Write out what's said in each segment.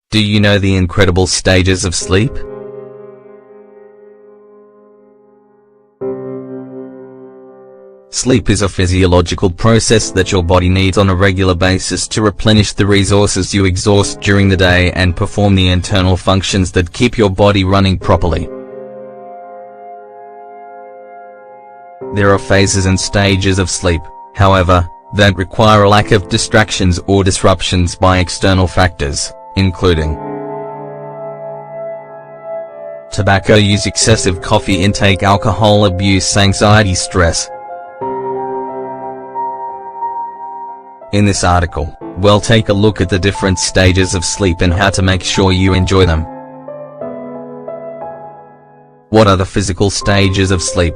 Do you know the incredible stages of sleep? Sleep is a physiological process that your body needs on a regular basis to replenish the resources you exhaust during the day and perform the internal functions that keep your body running properly. There are phases and stages of sleep, however, that require a lack of distractions or disruptions by external factors, including tobacco use, excessive coffee intake, alcohol abuse, anxiety, stress. In this article, we'll take a look at the different stages of sleep and how to make sure you enjoy them. What are the physical stages of sleep?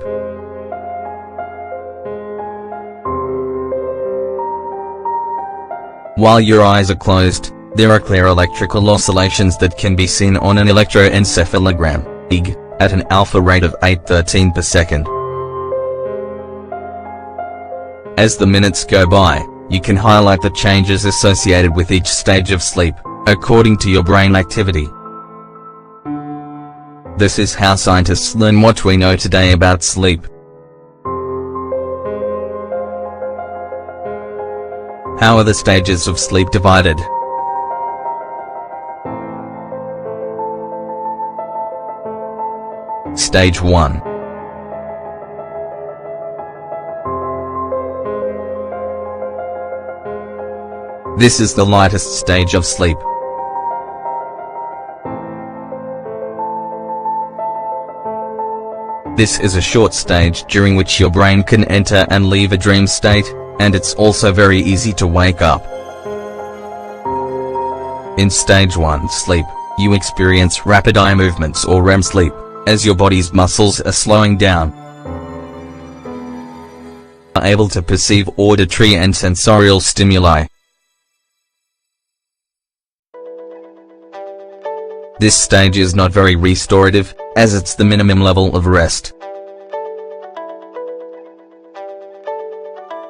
While your eyes are closed, there are clear electrical oscillations that can be seen on an electroencephalogram, EEG, at an alpha rate of 813 per second. As the minutes go by, you can highlight the changes associated with each stage of sleep, according to your brain activity. This is how scientists learn what we know today about sleep. How are the stages of sleep divided? Stage 1. This is the lightest stage of sleep. This is a short stage during which your brain can enter and leave a dream state, and it's also very easy to wake up. In stage 1 sleep, you experience rapid eye movements or REM sleep, as your body's muscles are slowing down. Are able to perceive auditory and sensorial stimuli. This stage is not very restorative, as it's the minimum level of rest.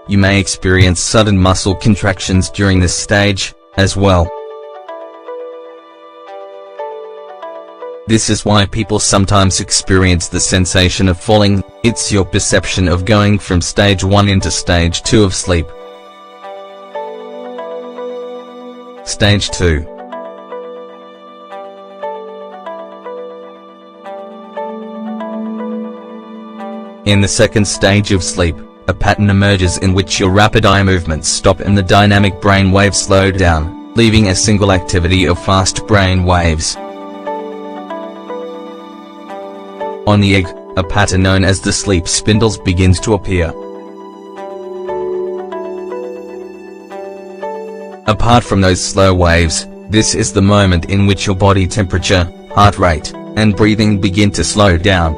You may experience sudden muscle contractions during this stage, as well. This is why people sometimes experience the sensation of falling. It's your perception of going from stage 1 into stage 2 of sleep. Stage 2. In the second stage of sleep, a pattern emerges in which your rapid eye movements stop and the dynamic brain waves slow down, leaving a single activity of fast brain waves. On the egg, a pattern known as the sleep spindles begins to appear. Apart from those slow waves, this is the moment in which your body temperature, heart rate, and breathing begin to slow down.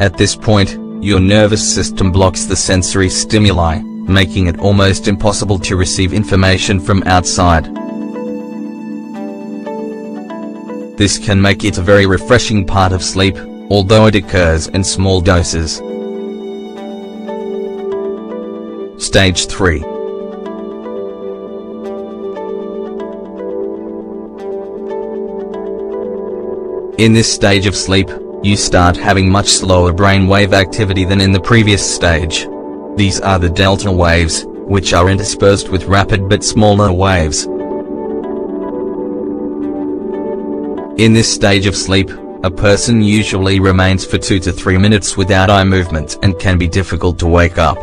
At this point, your nervous system blocks the sensory stimuli, making it almost impossible to receive information from outside. This can make it a very refreshing part of sleep, although it occurs in small doses. Stage 3. In this stage of sleep, you start having much slower brainwave activity than in the previous stage. These are the delta waves, which are interspersed with rapid but smaller waves. In this stage of sleep, a person usually remains for 2 to 3 minutes without eye movement and can be difficult to wake up.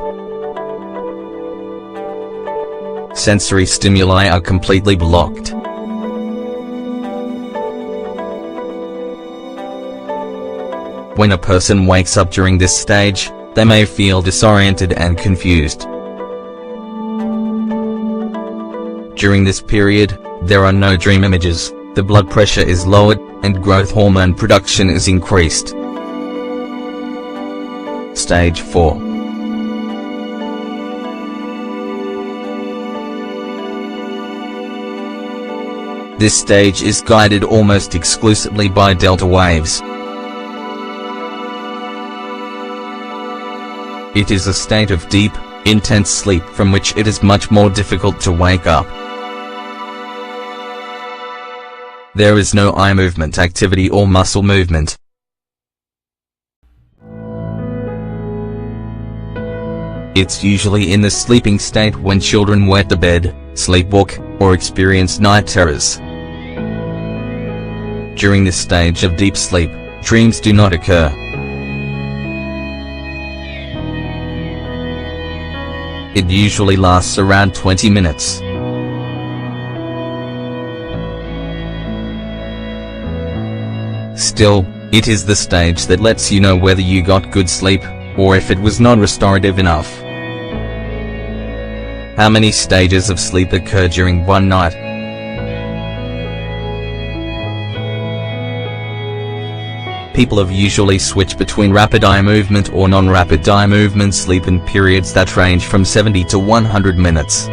Sensory stimuli are completely blocked. When a person wakes up during this stage, they may feel disoriented and confused. During this period, there are no dream images, the blood pressure is lowered, and growth hormone production is increased. Stage 4. This stage is guided almost exclusively by delta waves. It is a state of deep, intense sleep from which it is much more difficult to wake up. There is no eye movement activity or muscle movement. It's usually in the sleeping state when children wet the bed, sleepwalk, or experience night terrors. During this stage of deep sleep, dreams do not occur. It usually lasts around 20 minutes. Still, it is the stage that lets you know whether you got good sleep, or if it was not restorative enough. How many stages of sleep occur during one night? People have usually switched between rapid eye movement or non-rapid eye movement sleep in periods that range from 70 to 100 minutes.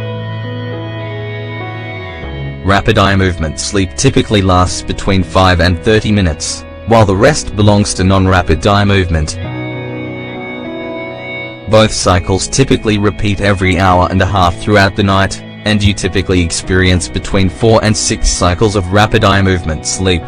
Rapid eye movement sleep typically lasts between 5 and 30 minutes, while the rest belongs to non-rapid eye movement. Both cycles typically repeat every hour and a half throughout the night, and you typically experience between 4 and 6 cycles of rapid eye movement sleep.